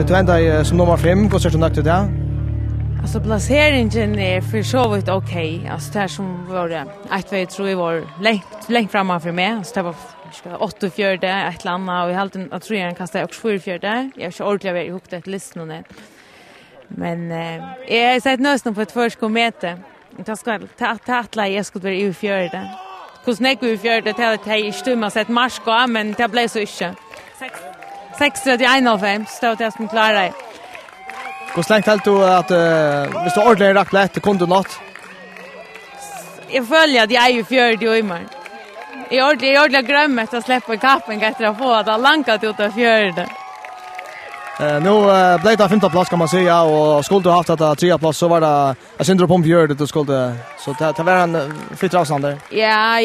Du enda som nummer 5, hur ser du nökt ut det? Alltså placeringen är för så vitt okej. Alltså det här som var det, jag tror jag var längt framme för mig. Alltså det var 8-4, ett eller annat. Och jag tror jag kastade också 4-4. Jag har inte ordentligt varit ihop det till listan. Men jag har sett nösten på ett förskommete. Jag ska tattla, jag skulle vara i 4. Hur snäck vi 4, det har jag inte stumma sett marska, men det blev så inte. 6-31-5, stod det som klarar det. Hur länge helt du att hvis du ordentligt rakt lätt, kunde du något? Jag följer att jag är ju 40 år imorgon. Jag ordentligt glömmet att släppa kappen efter att få att ha lankat ut av 40. Nu blev det 15 plats kan man säga, och skulle du haft att 3 plats så var det jag syndrom på 40 du skulle, så det var en fitt avstånd där. Ja,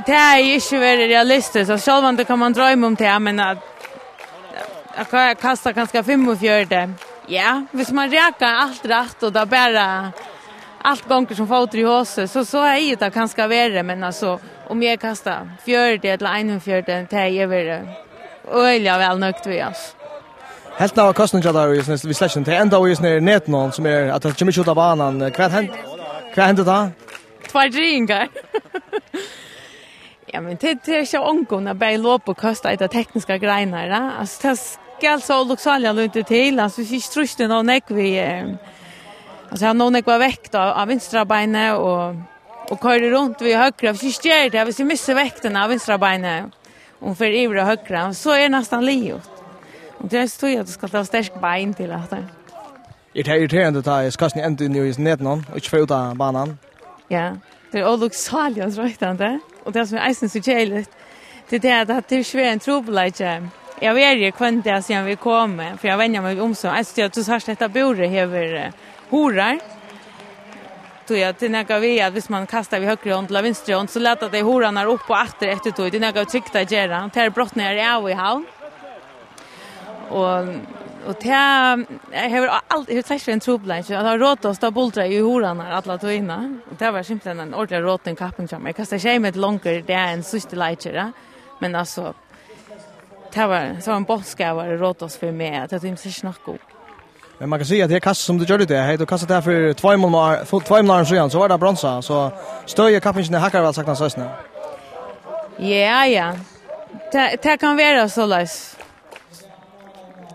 det är ju inte väldigt realistiskt, så själv om det kan man drömma om det, men att jag kastar ganska 45. Ja, hvis man räkar allt rätt och det bara allt gånger som fotar i huset, så är det ganska värre, men alltså om jag kastar 40 eller 41, det är väl öliga väl nökt vi oss. Helt av kostnaden där vi släcker till ända och just ner net någon som är att det kommer ut av banan. Vad händer då? 2 dringar. Ja, men det är så ångående bara låp och kosta ett av tekniska grejerna. Alltså det skal så luxalja lite till. Alltså vi strusste någon näck vi alltså han någon var väkt av vänstra benet och körde runt vid högra. Vi styr det, vi missar väkten av vänstra benet och för ivra högra, så är nästan liot. Och det står ju att det ska ta stark ben till att det. Det är irriterande att ta skastning ändå nu i net någon och inte få ut av banan. Ja, det är luxalja röjtande. Och det som är isen så tjejligt, det är att det är svårt en trobelage. Jag vet ju kvant det sen vi kommer, för jag vänjer mig om så. Alltså jag tror att detta bordet över horar. Då jag till några vi att hvis man kastar vid höger och vänster och så lätta det horarna upp och åter efter då. Det är några tryckta gera. Tar brott ner i av i hall. Och det har alltid sagt en trobelage. Jag har rått att stå bultra i horarna alla tvåna. Och det var simpelthen en ordentlig råten kappen som jag kastar sig med långare det är en sista lejare. Men alltså det var så en boska var det rått oss för mig att det inte snacka upp. Men man kan säga att det kast som du gjorde det, hej, du kastade det för 2 månader sedan så var det bronsa, så stöjer kappen hackar väl sagt så snä. Ja. Det kan vara så läs.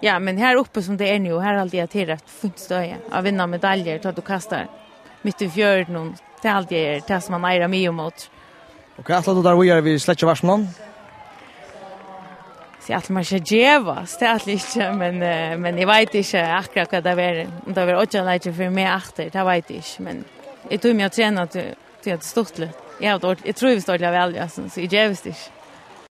Ja, men här uppe som det är nu, här alltid jag till rätt fullt stöja. Jag vinner medaljer så att du kastar mitt i fjörden någon. Det är alltid det som man ärar mig emot. Okej, att du där vi släcker vars någon. Så att man ska gevas, det är alltid inte, men jag vet inte akkurat vad det var. Om det var 8 läger för mig efter, det vet jag inte. Men jag tror mig att träna till att stort. Jag tror vi står väl, så jag gevas inte.